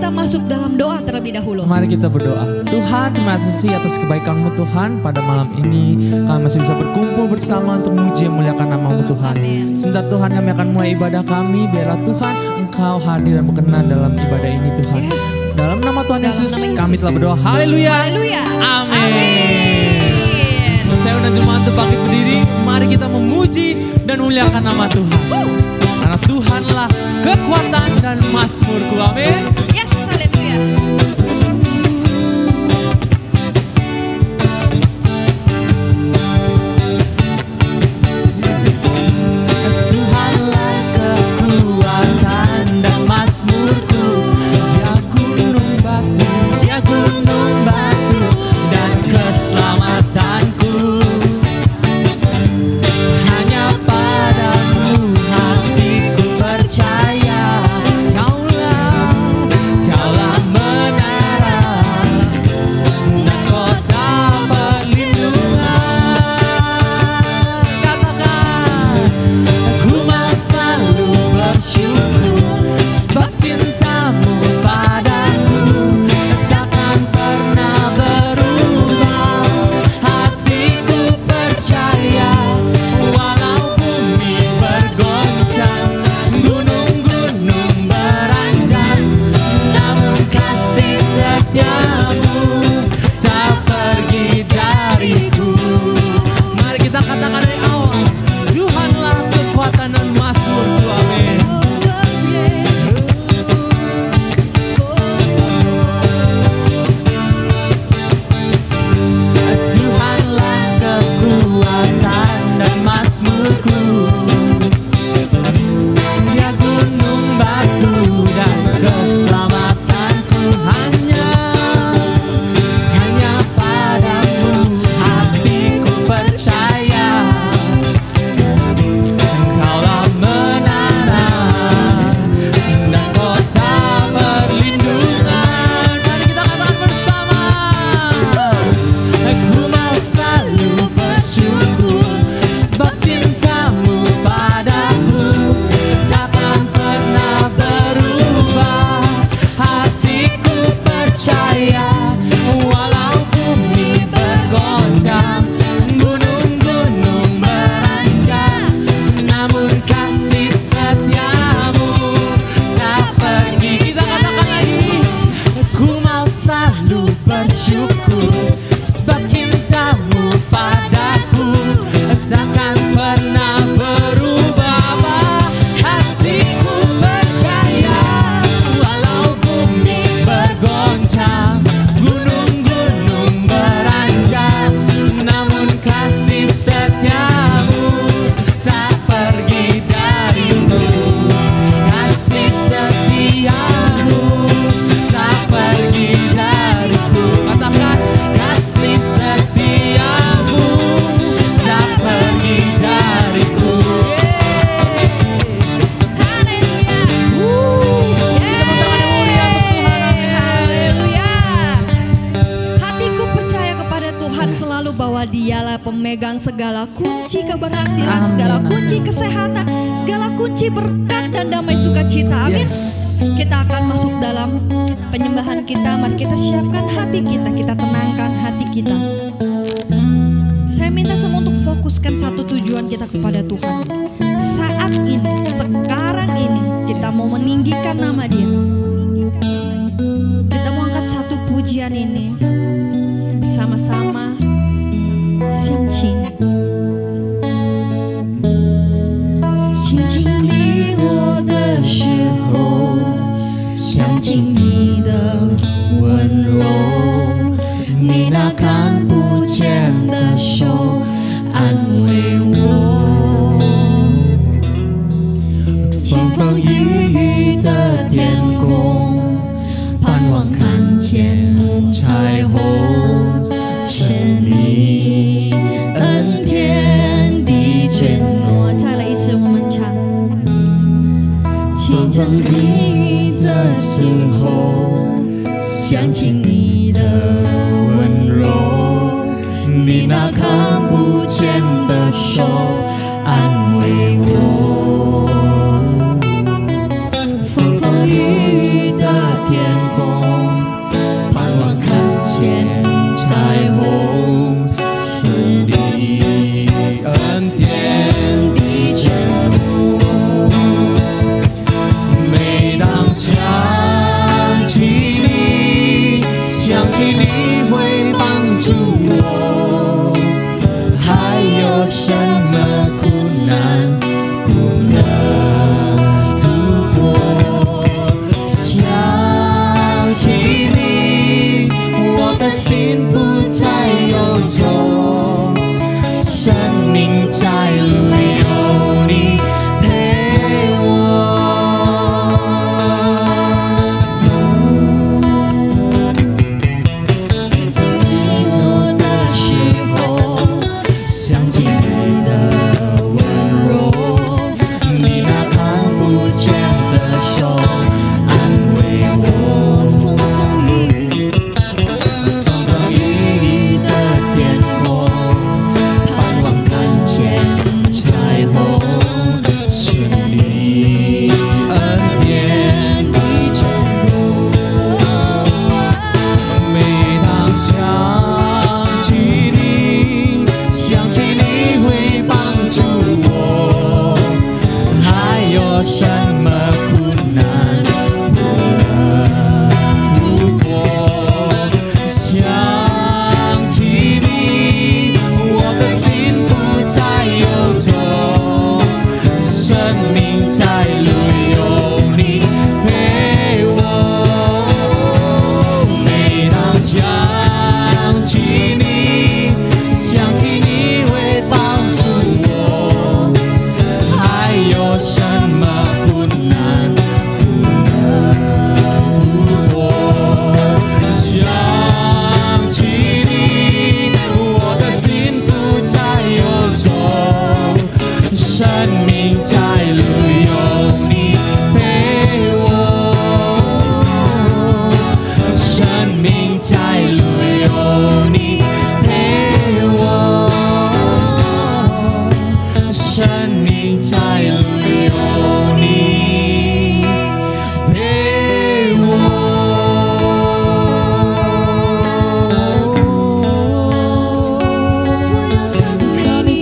kita masuk dalam doa terlebih dahulu. Mari kita berdoa. Tuhan, terima kasih atas kebaikan-Mu Tuhan. Pada malam ini kami masih bisa berkumpul bersama untuk memuji dan memuliakan nama-Mu Tuhan. Sebentar Tuhan, kami akan mulai ibadah kami. Biarlah Tuhan Engkau hadir dan berkenan dalam ibadah ini Tuhan. Dalam nama Tuhan Yesus kami telah berdoa. Haleluya. Amin. Saya undang jemaat untuk bangkit berdiri. Mari kita memuji dan memuliakan nama Tuhan. Karena Tuhanlah kekuatan dan mazmurku. Amin. Yes, haleluya. Tuhanlah kekuatan dan mazmurku. Dia gunung batu dan keselamatanku. Hanya padamu hatiku percaya. Kaulah menara dan kota perlindungan. Katakan, aku mau selalu bersyukur sebab cintamu padaku takkan pernah berubah. Hatiku percaya walau bumi bergoncang, gunung-gunung beranjak, namun kasih setiamu tak pergi dariku. Mari kita katakan dari awal, Tuhanlah kekuatan dan mazmurku. Amin. Tuhanlah kekuatan dan mazmurku. Dia gunung batu dan keselamatanku. Hanya padamu hatiku percaya. Kaulah menara dan kota perlindungan. Mari kita katakan bersama. Aku mau selalu bersyukur sebab cintamu padaku takkan pernah berubah. Hatiku percaya walau bumi bergoncang, gunung-gunung beranjak, namun kasih setiamu tak pergi. Kita katakan lagi. Aku mau selalu bersyukur sebab cintamu padaku takkan pernah berubah. Hatiku percaya walau bumi bergoncang, gunung-gunung beranjak, namun kasih setiamu tak pergi dariku. Kasih setiamu tak pergi dariku. Katakan, kasih setiamu tak pergi dariku. Haleluya. Hatiku percaya kepada Tuhan selalu bahwa Dialah pemegang segala kunci keberhasilan, segala kunci kesehatan, segala kunci berkat dan damai sukacita. Amin. Kita akan masuk dalam penyembahan kita. Mari kita siapkan hati kita, kita tenangkan hati kita. Saya minta semua untuk fokuskan satu tujuan kita kepada Tuhan. Saat ini, sekarang ini, kita mau meninggikan nama Dia. Kita mau angkat satu pujian ini bersama-sama. Siang Cing 心经历过的时候，想起你的温柔，你那看不见的手安慰我。风风雨雨的天空，盼望看见彩虹，是你恩典的承诺。再来一次，我们唱。风风雨雨的时候，想起你的温柔，你那看不见的手安慰我。风风雨雨的天空。再忧愁，生命在路有你陪我。想起你我的时候，想起你的温柔，你那看不见的手安慰我。风风雨雨，风风雨雨的天空，盼望看见彩虹，是你恩典的承诺。每当想起你，想起你会帮助我，还有什么困难不能度过？想起你，我的心不再忧愁，生命在路有你陪我。每当想起你，想起你会帮助我，还有什么困难不能度过？想起你，我的心不再忧愁，生命在路有你陪我，生命在路有你陪我，生命在路有你陪我。我要赞美你，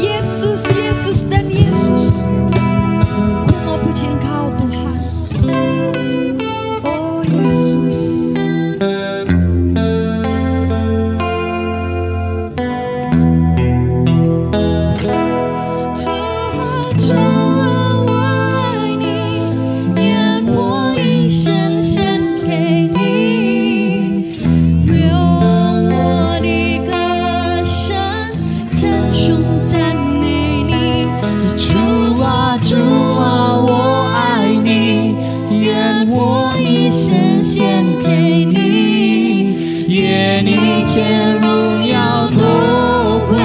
耶稣。愿你一切荣耀都归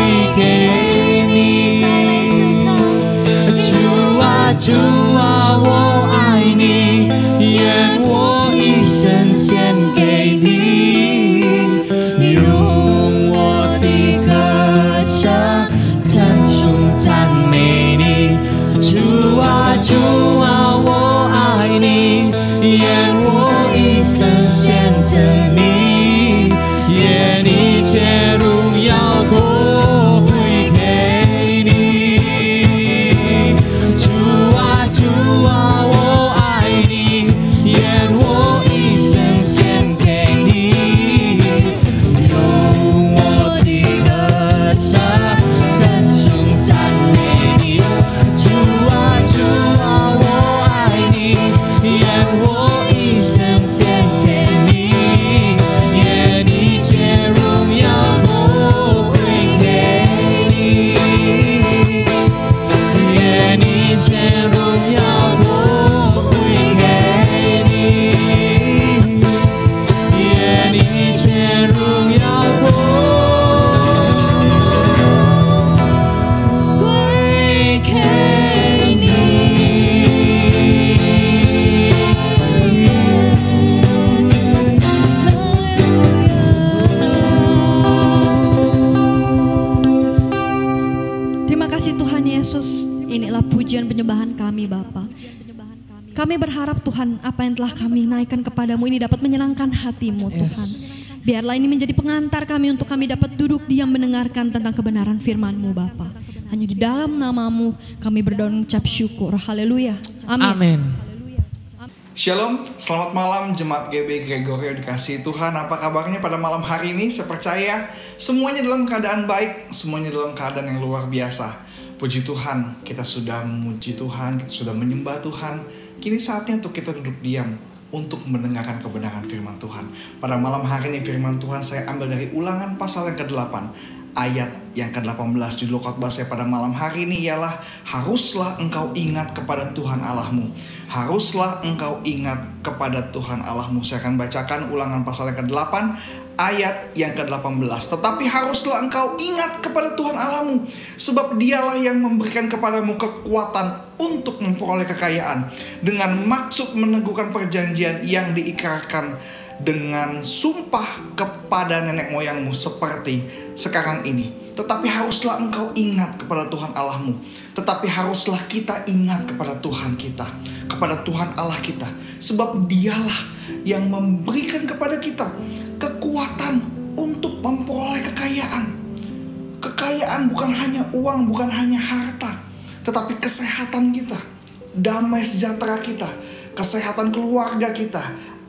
主啊，我爱你，愿我一生献给你，用我的歌声称颂赞美你。主啊，主啊，我爱你，愿我一生献着你，愿一切荣耀都归给你。主啊，主啊，我爱你，愿我一生献给你，用我的歌声称颂赞美你。主啊，主啊，我爱你，愿我一生献给你，愿一切荣耀都归给你，愿一切荣耀都归给你，愿一切荣耀都归给你。Terima kasih Tuhan Yesus. Inilah pujian penyembahan kami Bapa. Kami berharap Tuhan apa yang telah kami naikkan kepadamu ini dapat menyenangkan hatimu Tuhan. Biarlah ini menjadi pengantar kami untuk kami dapat duduk diam mendengarkan tentang kebenaran firman-Mu Bapa. Hanya di dalam namamu kami berdoa mengucap syukur. Haleluya. Amin. Amin. Shalom, selamat malam Jemaat GB Gregorio dikasihi Tuhan. Apa kabarnya pada malam hari ini? Saya percaya semuanya dalam keadaan baik, semuanya dalam keadaan yang luar biasa. Puji Tuhan, kita sudah memuji Tuhan, kita sudah menyembah Tuhan. Kini saatnya untuk kita duduk diam untuk mendengarkan kebenaran firman Tuhan. Pada malam hari ini firman Tuhan saya ambil dari Ulangan pasal yang ke-8 ayat yang ke-18. Judul khotbah saya pada malam hari ini ialah haruslah engkau ingat kepada Tuhan Allahmu. Haruslah engkau ingat kepada Tuhan Allahmu. Saya akan bacakan Ulangan pasal yang ke-8 ayat yang ke-18. Tetapi haruslah engkau ingat kepada Tuhan Allahmu, sebab dialah yang memberikan kepadamu kekuatan untuk memperoleh kekayaan, dengan maksud meneguhkan perjanjian yang diikrarkan dengan sumpah kepada nenek moyangmu seperti sekarang ini. Tetapi haruslah engkau ingat kepada Tuhan Allahmu. Tetapi haruslah kita ingat kepada Tuhan kita, kepada Tuhan Allah kita, sebab dialah yang memberikan kepada kita kekuatan untuk memperoleh kekayaan. Kekayaan bukan hanya uang, bukan hanya harta, tetapi kesehatan kita, damai sejahtera kita, kesehatan keluarga kita,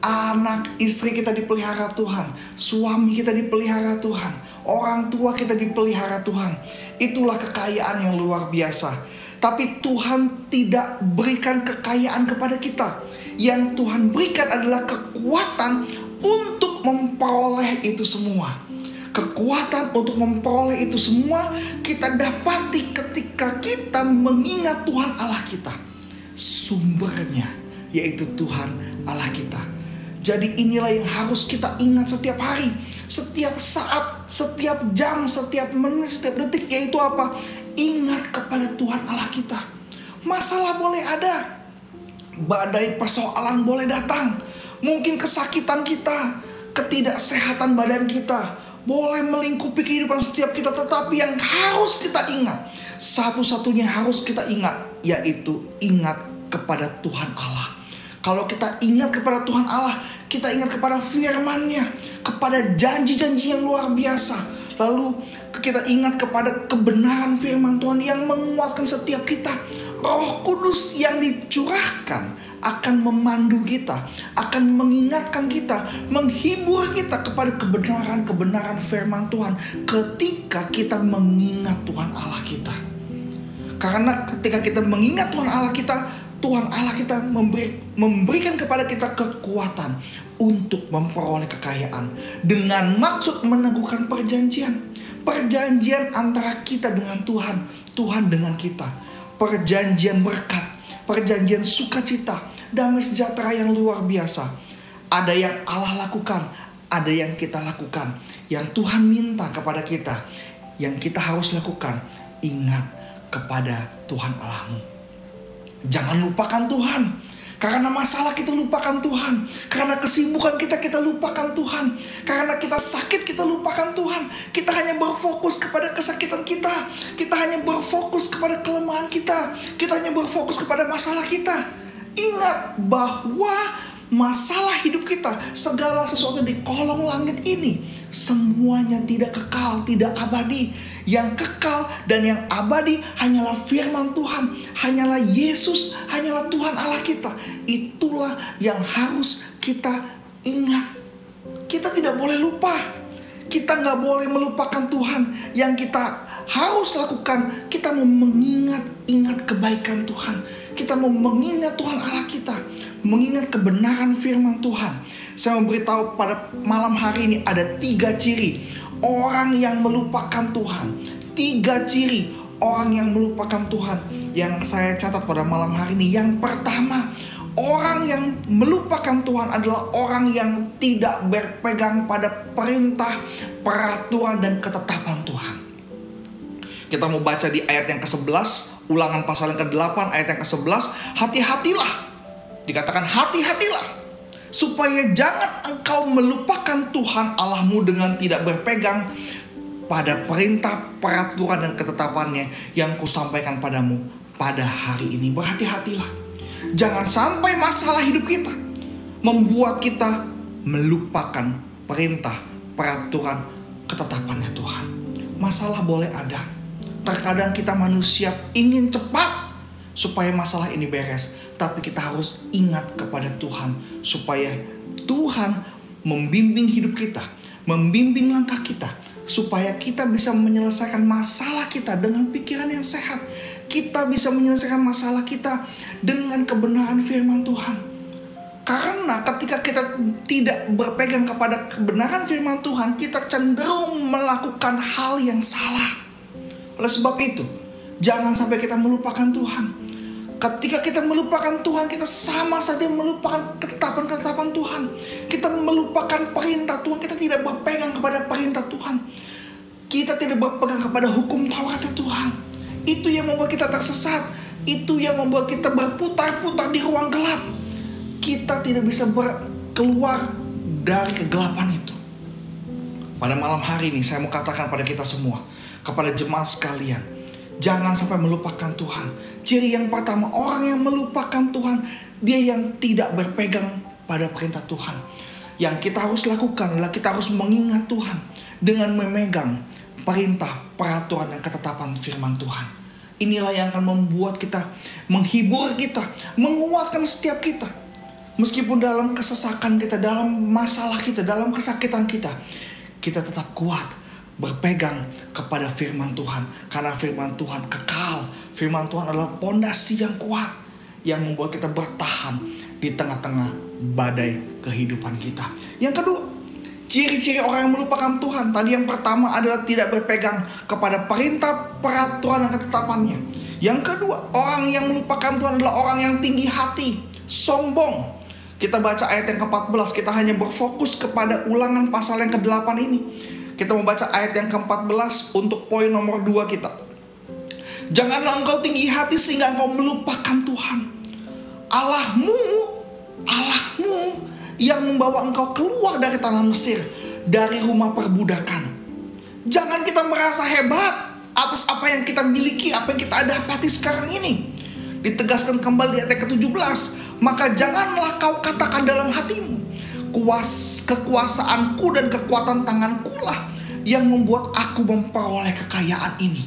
anak istri kita dipelihara Tuhan, suami kita dipelihara Tuhan, orang tua kita dipelihara Tuhan. Itulah kekayaan yang luar biasa. Tapi Tuhan tidak berikan kekayaan kepada kita. Yang Tuhan berikan adalah kekuatan untuk memperoleh itu semua. Kekuatan untuk memperoleh itu semua kita dapati ketika kita mengingat Tuhan Allah kita. Sumbernya yaitu Tuhan Allah kita. Jadi inilah yang harus kita ingat setiap hari, setiap saat, setiap jam, setiap menit, setiap detik. Yaitu apa? Ingat kepada Tuhan Allah kita. Masalah boleh ada, badai persoalan boleh datang, mungkin kesakitan kita, ketidaksehatan badan kita boleh melingkupi kehidupan setiap kita. Tetapi yang harus kita ingat, satu-satunya harus kita ingat, yaitu ingat kepada Tuhan Allah. Kalau kita ingat kepada Tuhan Allah, kita ingat kepada firman-Nya, kepada janji-janji yang luar biasa. Lalu kita ingat kepada kebenaran firman Tuhan yang menguatkan setiap kita. Roh Kudus yang dicurahkan akan memandu kita, akan mengingatkan kita, menghibur kita kepada kebenaran-kebenaran firman Tuhan ketika kita mengingat Tuhan Allah kita. Karena ketika kita mengingat Tuhan Allah kita, Tuhan Allah kita memberikan kepada kita kekuatan untuk memperoleh kekayaan dengan maksud meneguhkan perjanjian. Perjanjian antara kita dengan Tuhan, Tuhan dengan kita. Perjanjian berkat, perjanjian sukacita, damai sejahtera yang luar biasa. Ada yang Allah lakukan, ada yang kita lakukan. Yang Tuhan minta kepada kita, yang kita harus lakukan, ingat kepada Tuhan Allahmu. Jangan lupakan Tuhan. Karena masalah kita lupakan Tuhan. Karena kesibukan kita lupakan Tuhan. Karena kita sakit kita lupakan Tuhan. Kita hanya berfokus kepada kesakitan kita. Kita hanya berfokus kepada kelemahan kita. Kita hanya berfokus kepada masalah kita. Ingat bahwa masalah hidup kita, segala sesuatu di kolong langit ini, semuanya tidak kekal, tidak abadi. Yang kekal dan yang abadi hanyalah firman Tuhan, hanyalah Yesus, hanyalah Tuhan Allah kita. Itulah yang harus kita ingat. Kita tidak boleh lupa. Kita nggak boleh melupakan Tuhan. Yang kita harus lakukan, kita mau mengingat kebaikan Tuhan. Kita mau mengingat Tuhan Allah kita, mengingat kebenaran firman Tuhan. Saya mau beritahu pada malam hari ini ada 3 ciri orang yang melupakan Tuhan. 3 ciri orang yang melupakan Tuhan yang saya catat pada malam hari ini. Yang pertama, orang yang melupakan Tuhan adalah orang yang tidak berpegang pada perintah, peraturan, dan ketetapan Tuhan. Kita mau baca di ayat yang ke-11, Ulangan pasal yang ke-8 ayat yang ke-11. Hati-hatilah, dikatakan hati-hatilah, supaya jangan engkau melupakan Tuhan Allahmu dengan tidak berpegang pada perintah, peraturan, dan ketetapannya yang kusampaikan padamu pada hari ini. Berhati-hatilah. Jangan sampai masalah hidup kita membuat kita melupakan perintah, peraturan, ketetapannya Tuhan. Masalah boleh ada. Terkadang kita manusia ingin cepat supaya masalah ini beres. Tapi kita harus ingat kepada Tuhan supaya Tuhan membimbing hidup kita, membimbing langkah kita, supaya kita bisa menyelesaikan masalah kita dengan pikiran yang sehat. Kita bisa menyelesaikan masalah kita dengan kebenaran firman Tuhan. Karena ketika kita tidak berpegang kepada kebenaran firman Tuhan, kita cenderung melakukan hal yang salah. Oleh sebab itu, jangan sampai kita melupakan Tuhan. Ketika kita melupakan Tuhan, kita sama saja melupakan ketetapan-ketetapan Tuhan. Kita melupakan perintah Tuhan. Kita tidak berpegang kepada perintah Tuhan. Kita tidak berpegang kepada hukum Taurat Tuhan. Itu yang membuat kita tersesat. Itu yang membuat kita berputar-putar di ruang gelap. Kita tidak bisa keluar dari kegelapan itu. Pada malam hari ini saya mau katakan pada kita semua, kepada jemaat sekalian, jangan sampai melupakan Tuhan. Ciri yang pertama, orang yang melupakan Tuhan, dia yang tidak berpegang pada perintah Tuhan. Yang kita harus lakukan adalah kita harus mengingat Tuhan dengan memegang perintah, peraturan, dan ketetapan firman Tuhan. Inilah yang akan membuat kita, menghibur kita, menguatkan setiap kita. Meskipun dalam kesesakan kita, dalam masalah kita, dalam kesakitan kita, kita tetap kuat berpegang kepada firman Tuhan. Karena firman Tuhan kekal. Firman Tuhan adalah pondasi yang kuat yang membuat kita bertahan di tengah-tengah badai kehidupan kita. Yang kedua, ciri-ciri orang yang melupakan Tuhan. Tadi yang pertama adalah tidak berpegang kepada perintah, peraturan, dan ketetapannya. Yang kedua, orang yang melupakan Tuhan adalah orang yang tinggi hati, sombong. Kita baca ayat yang ke-14, kita hanya berfokus kepada Ulangan pasal yang ke-8 ini. Kita mau baca ayat yang ke-14 untuk poin nomor 2 kita. Janganlah engkau tinggi hati sehingga engkau melupakan Tuhan Allahmu yang membawa engkau keluar dari tanah Mesir, dari rumah perbudakan. Jangan kita merasa hebat atas apa yang kita miliki, apa yang kita dapati sekarang ini. Ditegaskan kembali di ayat ke-17. Maka janganlah kau katakan dalam hatimu, kekuasaanku dan kekuatan tanganku lah yang membuat aku memperoleh kekayaan ini.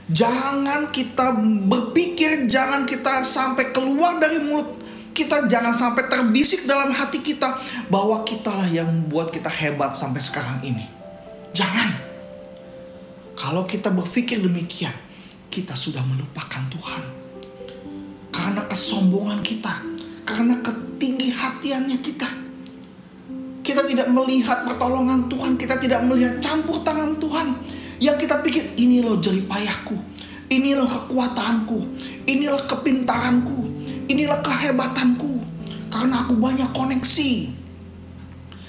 Jangan kita berpikir, jangan kita sampai keluar dari mulut kita, jangan sampai terbisik dalam hati kita bahwa kitalah yang membuat kita hebat sampai sekarang ini. Jangan. Kalau kita berpikir demikian, kita sudah melupakan Tuhan. Karena kesombongan kita, karena ketinggi hatiannya kita. Kita tidak melihat pertolongan Tuhan, kita tidak melihat campur tangan Tuhan. Yang kita pikir, ini loh jeripayahku, ini loh kekuatanku, inilah kepintaranku, inilah kehebatanku. Karena aku banyak koneksi,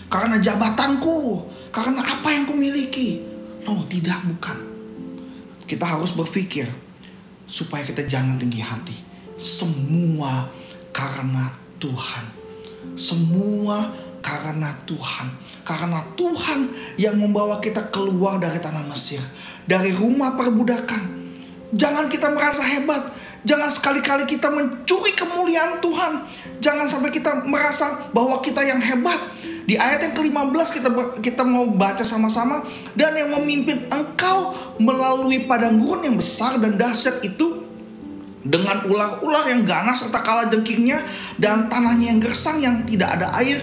karena jabatanku, karena apa yang kumiliki. No, bukan. Kita harus berpikir supaya kita jangan tinggi hati. Semua karena Tuhan. Semua karena Tuhan. Karena Tuhan yang membawa kita keluar dari tanah Mesir, dari rumah perbudakan. Jangan kita merasa hebat. Jangan sekali-kali kita mencuri kemuliaan Tuhan. Jangan sampai kita merasa bahwa kita yang hebat. Di ayat yang ke-15 kita mau baca sama-sama. Dan yang memimpin engkau melalui padang gurun yang besar dan dahsyat itu, dengan ular-ular yang ganas serta kalajengkingnya, dan tanahnya yang gersang yang tidak ada air.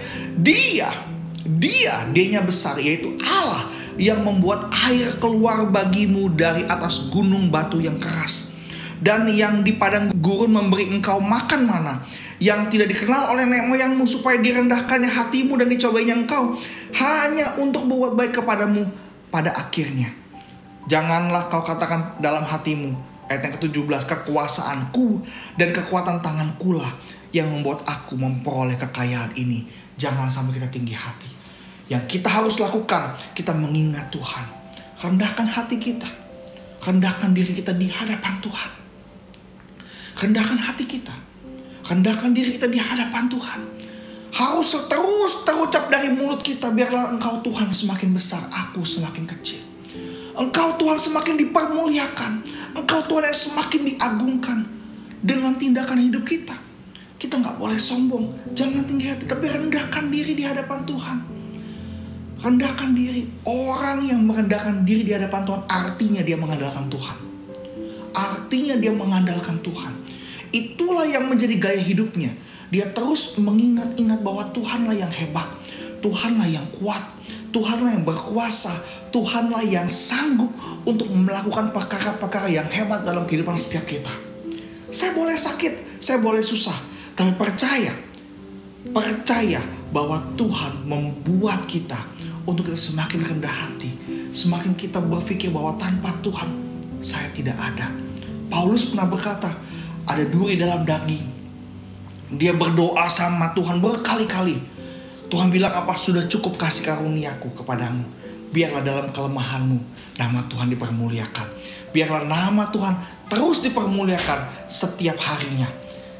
Dia-nya besar, yaitu Allah yang membuat air keluar bagimu dari atas gunung batu yang keras. Dan yang di padang gurun memberi engkau makan mana yang tidak dikenal oleh nenek moyangmu, supaya direndahkannya hatimu dan dicobainya engkau, hanya untuk berbuat baik kepadamu pada akhirnya. Janganlah kau katakan dalam hatimu, ayat yang ke-17, kekuasaanku dan kekuatan tanganku lah yang membuat aku memperoleh kekayaan ini. Jangan sampai kita tinggi hati. Yang kita harus lakukan, kita mengingat Tuhan. Rendahkan hati kita. Rendahkan diri kita di hadapan Tuhan. Rendahkan hati kita. Rendahkan diri kita di hadapan Tuhan. Harus terus terucap dari mulut kita, biarlah engkau Tuhan semakin besar, aku semakin kecil. Engkau Tuhan semakin dipermuliakan. Engkau Tuhan yang semakin diagungkan dengan tindakan hidup kita. Kita gak boleh sombong. Jangan tinggi hati, tapi rendahkan diri di hadapan Tuhan. Rendahkan diri. Orang yang merendahkan diri di hadapan Tuhan, artinya dia mengandalkan Tuhan. Artinya dia mengandalkan Tuhan. Itulah yang menjadi gaya hidupnya. Dia terus mengingat-ingat bahwa Tuhanlah yang hebat. Tuhanlah yang kuat. Tuhanlah yang berkuasa. Tuhanlah yang sanggup untuk melakukan perkara-perkara yang hebat dalam kehidupan setiap kita. Saya boleh sakit, saya boleh susah, tapi percaya bahwa Tuhan membuat kita untuk kita semakin rendah hati. Semakin kita berpikir bahwa tanpa Tuhan saya tidak ada. Paulus pernah berkata, ada duri dalam daging. Dia berdoa sama Tuhan berkali-kali. Tuhan bilang apa? Sudah cukup kasih karuniaku kepadamu. Biarlah dalam kelemahanmu nama Tuhan dipermuliakan. Biarlah nama Tuhan terus dipermuliakan setiap harinya.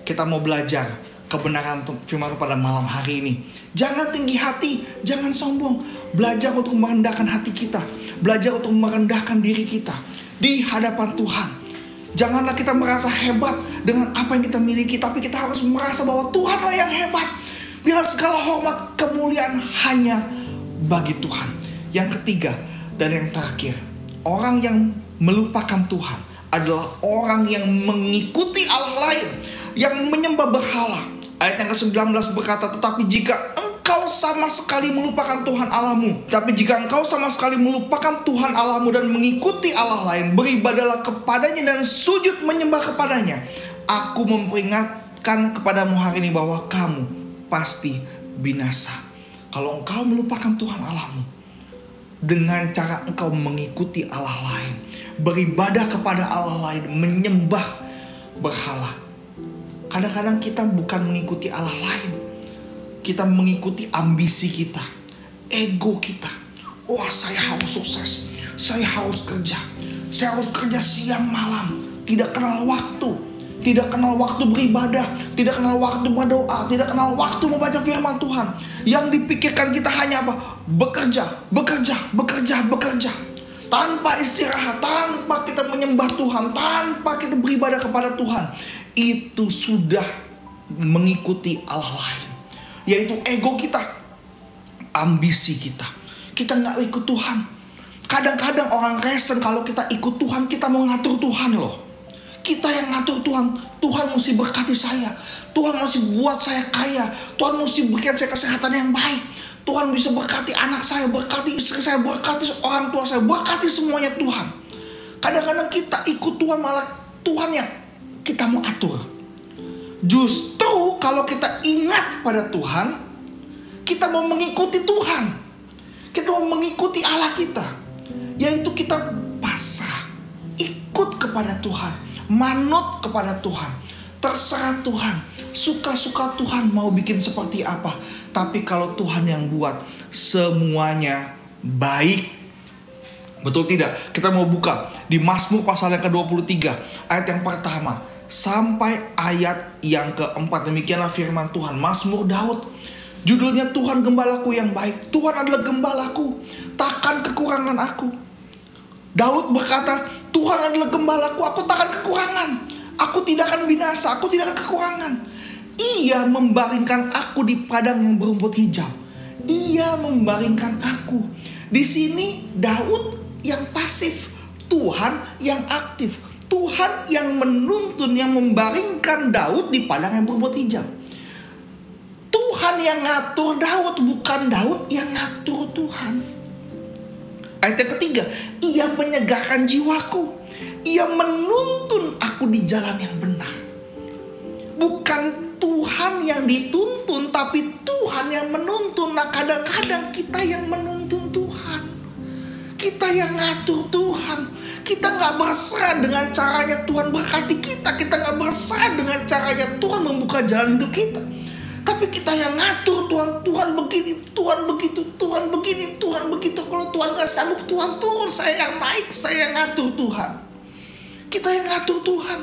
Kita mau belajar kebenaran firman pada malam hari ini. Jangan tinggi hati, jangan sombong. Belajar untuk merendahkan hati kita. Belajar untuk merendahkan diri kita di hadapan Tuhan. Janganlah kita merasa hebat dengan apa yang kita miliki, tapi kita harus merasa bahwa Tuhanlah yang hebat. Bila segala hormat kemuliaan hanya bagi Tuhan. Yang ketiga dan yang terakhir, orang yang melupakan Tuhan adalah orang yang mengikuti Allah lain, yang menyembah berhala. Ayat yang ke-19 berkata, tetapi jika engkau sama sekali melupakan Tuhan Allahmu, dan mengikuti Allah lain, beribadalah kepadanya dan sujud menyembah kepadanya, aku memperingatkan kepadamu hari ini bahwa kamu pasti binasa. Kalau engkau melupakan Tuhan Allahmu dengan cara engkau mengikuti Allah lain, beribadah kepada Allah lain, menyembah berhala. Kadang-kadang kita bukan mengikuti Allah lain, kita mengikuti ambisi kita, ego kita. Wah, saya harus sukses, saya harus kerja siang malam, tidak kenal waktu. Tidak kenal waktu beribadah, tidak kenal waktu berdoa, tidak kenal waktu membaca firman Tuhan. Yang dipikirkan kita hanya apa? Bekerja. Tanpa istirahat, tanpa kita menyembah Tuhan, tanpa kita beribadah kepada Tuhan. Itu sudah mengikuti Allah lain, yaitu ego kita, ambisi kita. Kita gak ikut Tuhan. Kadang-kadang orang Kristen kalau kita ikut Tuhan, kita mau ngatur Tuhan loh. Kita yang ngatur Tuhan. Tuhan mesti berkati saya. Tuhan mesti buat saya kaya. Tuhan mesti berikan saya kesehatan yang baik. Tuhan bisa berkati anak saya, berkati istri saya, berkati orang tua saya, berkati semuanya Tuhan. Kadang-kadang kita ikut Tuhan, malah Tuhan yang kita mau atur. Justru kalau kita ingat pada Tuhan, kita mau mengikuti Tuhan. Kita mau mengikuti Allah kita, yaitu kita pasrah, ikut kepada Tuhan. Manut kepada Tuhan. Terserah Tuhan. Suka-suka Tuhan mau bikin seperti apa. Tapi kalau Tuhan yang buat, semuanya baik. Betul tidak? Kita mau buka di Mazmur pasal yang ke-23. Ayat yang pertama. sampai ayat yang keempat. Demikianlah firman Tuhan, Mazmur Daud. Judulnya Tuhan Gembalaku yang baik. Tuhan adalah gembalaku, takkan kekurangan aku. Daud berkata, Tuhan adalah gembalaku, aku takkan kekurangan. Aku tidak akan binasa, aku tidak akan kekurangan. Ia membaringkan aku di padang yang berumput hijau. Ia membaringkan aku. Di sini Daud yang pasif, Tuhan yang aktif. Tuhan yang menuntun, yang membaringkan Daud di padang yang berumput hijau. Tuhan yang ngatur Daud, bukan Daud yang ngatur Tuhan. Ayat yang ketiga, ia menyegarkan jiwaku. Ia menuntun aku di jalan yang benar. Bukan Tuhan yang dituntun, tapi Tuhan yang menuntun. Nah, kadang-kadang kita yang menuntun Tuhan. Kita yang ngatur Tuhan. Kita gak berserah dengan caranya Tuhan berkati kita. Kita gak berserah dengan caranya Tuhan membuka jalan hidup kita. Tapi kita yang ngatur Tuhan. Tuhan begini, Tuhan begitu, Tuhan begini, Tuhan begitu. Kalau Tuhan gak sanggup, Tuhan turun. Saya yang naik, saya yang ngatur Tuhan. Kita yang ngatur Tuhan.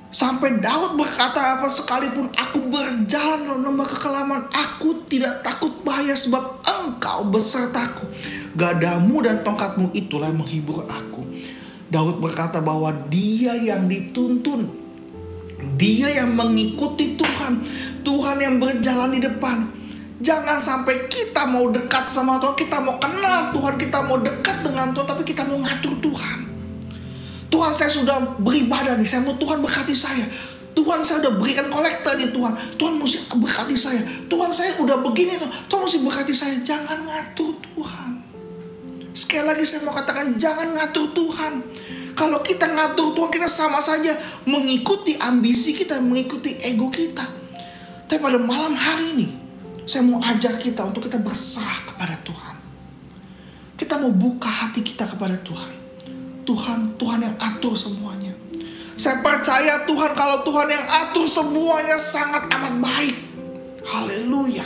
Sampai Daud berkata apa, sekalipun aku berjalan dalam lembah kekelaman, aku tidak takut bahaya sebab Engkau besertaku. Gadamu dan tongkatmu itulah yang menghibur aku. Daud berkata bahwa dia yang dituntun, dia yang mengikuti Tuhan. Tuhan yang berjalan di depan. Jangan sampai kita mau dekat sama Tuhan, kita mau kenal Tuhan, kita mau dekat dengan Tuhan, tapi kita mau ngatur Tuhan. Tuhan, saya sudah beribadah nih, saya mau Tuhan berkati saya. Tuhan, saya udah berikan kolektor nih Tuhan. Tuhan mesti berkati saya. Tuhan, saya udah begini Tuhan mesti berkati saya. Jangan ngatur Tuhan. Sekali lagi saya mau katakan, jangan ngatur Tuhan. Kalau kita ngatur Tuhan, kita sama saja mengikuti ambisi kita, mengikuti ego kita. Tapi pada malam hari ini, saya mau ajak kita untuk kita berserah kepada Tuhan. Kita mau buka hati kita kepada Tuhan. Tuhan yang atur semuanya. Saya percaya Tuhan, kalau Tuhan yang atur semuanya sangat amat baik. Haleluya.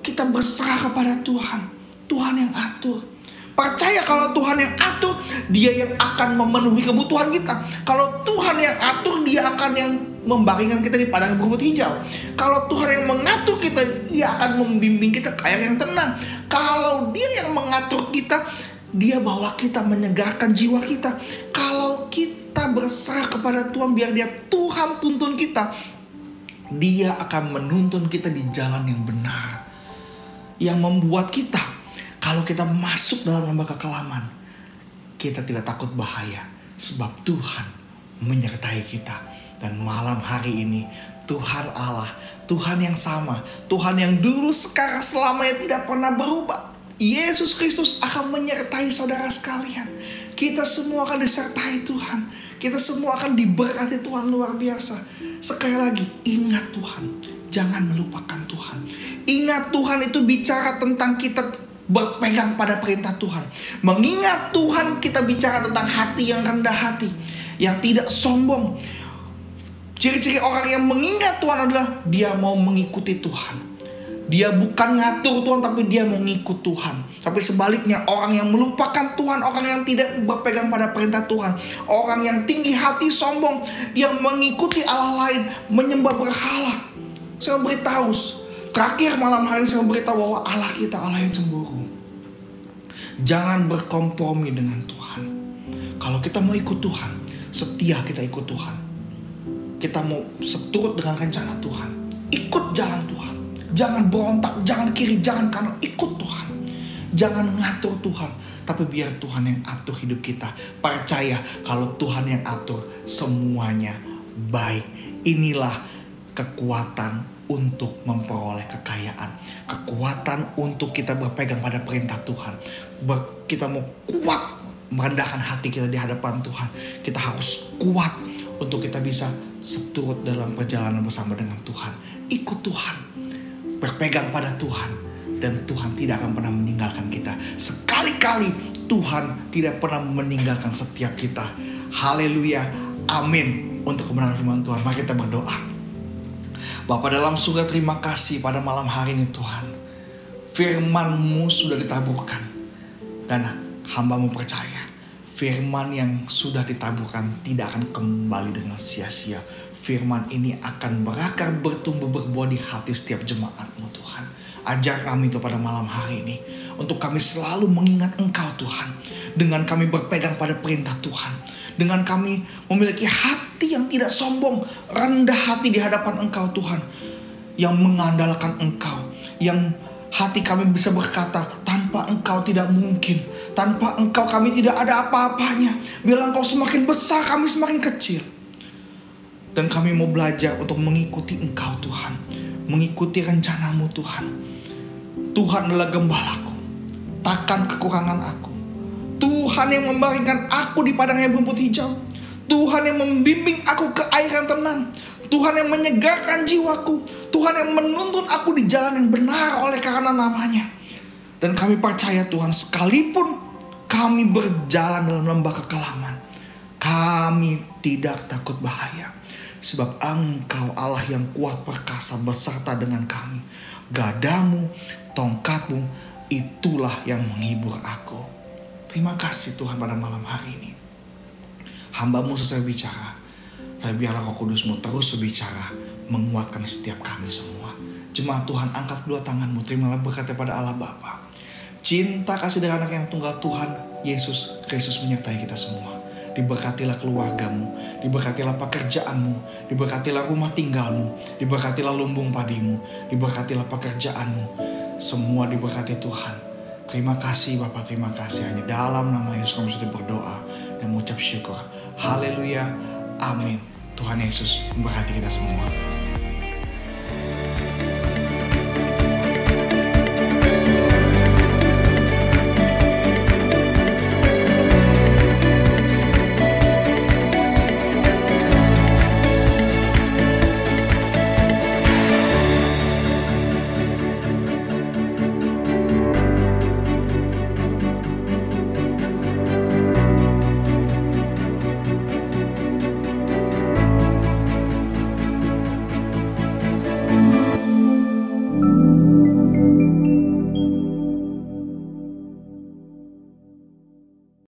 Kita berserah kepada Tuhan. Tuhan yang atur. Percaya kalau Tuhan yang atur, Dia yang akan memenuhi kebutuhan kita. Kalau Tuhan yang atur, Dia akan yang membaringkan kita di padang berumput hijau. Kalau Tuhan yang mengatur kita, Ia akan membimbing kita ke air yang tenang. Kalau Dia yang mengatur kita, Dia bawa kita, menyegarkan jiwa kita. Kalau kita berserah kepada Tuhan, biar Dia Tuhan tuntun kita, Dia akan menuntun kita di jalan yang benar. Yang membuat kita, kalau kita masuk dalam lembah kekelaman, kita tidak takut bahaya. Sebab Tuhan menyertai kita. Dan malam hari ini, Tuhan Allah, Tuhan yang sama, Tuhan yang dulu, sekarang, selamanya tidak pernah berubah. Yesus Kristus akan menyertai saudara sekalian. Kita semua akan disertai Tuhan. Kita semua akan diberkati Tuhan luar biasa. Sekali lagi, ingat Tuhan. Jangan melupakan Tuhan. Ingat Tuhan itu bicara tentang kita berpegang pada perintah Tuhan. Mengingat Tuhan, kita bicara tentang hati yang rendah hati, yang tidak sombong. Ciri-ciri orang yang mengingat Tuhan adalah dia mau mengikuti Tuhan. Dia bukan ngatur Tuhan, tapi dia mau ngikut Tuhan. Tapi sebaliknya, orang yang melupakan Tuhan, orang yang tidak berpegang pada perintah Tuhan, orang yang tinggi hati, sombong, dia mengikuti Allah lain, menyembah berhala. Saya beritahu, terakhir malam hari saya beritahu bahwa Allah kita Allah yang cemburu. Jangan berkompromi dengan Tuhan. Kalau kita mau ikut Tuhan, setia kita ikut Tuhan. Kita mau seturut dengan rencana Tuhan, ikut jalan Tuhan. Jangan berontak, jangan kiri, jangan kanan, ikut Tuhan. Jangan ngatur Tuhan, tapi biar Tuhan yang atur hidup kita. Percaya kalau Tuhan yang atur, semuanya baik. Inilah kekuatan untuk memperoleh kekayaan. Kekuatan untuk kita berpegang pada perintah Tuhan. Kita mau kuat merendahkan hati kita di hadapan Tuhan. Kita harus kuat untuk kita bisa seturut dalam perjalanan bersama dengan Tuhan. Ikut Tuhan. Berpegang pada Tuhan, dan Tuhan tidak akan pernah meninggalkan kita. Sekali-kali Tuhan tidak pernah meninggalkan setiap kita. Haleluya, amin. Untuk kebenaran firman Tuhan, mari kita berdoa. Bapa dalam surga, terima kasih pada malam hari ini Tuhan. Firman-Mu sudah ditaburkan, dan hamba-Mu percaya firman yang sudah ditaburkan tidak akan kembali dengan sia-sia. Firman ini akan berakar, bertumbuh, berbuah di hati setiap jemaat-Mu Tuhan. Ajar kami itu pada malam hari ini, untuk kami selalu mengingat Engkau Tuhan. Dengan kami berpegang pada perintah Tuhan, dengan kami memiliki hati yang tidak sombong, rendah hati di hadapan Engkau Tuhan, yang mengandalkan Engkau, yang hati kami bisa berkata, tanpa Engkau tidak mungkin, tanpa Engkau kami tidak ada apa-apanya. Bila Engkau semakin besar, kami semakin kecil. Dan kami mau belajar untuk mengikuti Engkau Tuhan, mengikuti rencana-Mu Tuhan. Tuhan adalah gembalaku, takkan kekurangan aku. Tuhan yang membaringkan aku di padang yang rumput hijau. Tuhan yang membimbing aku ke air yang tenang. Tuhan yang menyegarkan jiwaku. Tuhan yang menuntun aku di jalan yang benar oleh karena namanya. Dan kami percaya Tuhan, sekalipun kami berjalan dalam lembah kekelaman, kami tidak takut bahaya. Sebab Engkau Allah yang kuat perkasa beserta dengan kami. Gadamu, tongkatmu, itulah yang menghibur aku. Terima kasih Tuhan pada malam hari ini. Hamba-Mu selesai bicara, tapi biarlah Roh Kudus-Mu terus berbicara, menguatkan setiap kami semua. Jemaat Tuhan, angkat kedua tangan-Mu, terimalah berkat pada Allah Bapa. Cinta kasih dari anak yang tunggal Tuhan Yesus Kristus menyertai kita semua. Diberkatilah keluarga-Mu, diberkatilah pekerjaan-Mu, diberkatilah rumah tinggal-Mu, diberkatilah lumbung padi-Mu, diberkatilah pekerjaan-Mu. Semua diberkati Tuhan. Terima kasih Bapak, terima kasih. Hanya dalam nama Yesus kami sudah berdoa dan mengucap syukur. Haleluya, amin. Tuhan Yesus memberkati kita semua.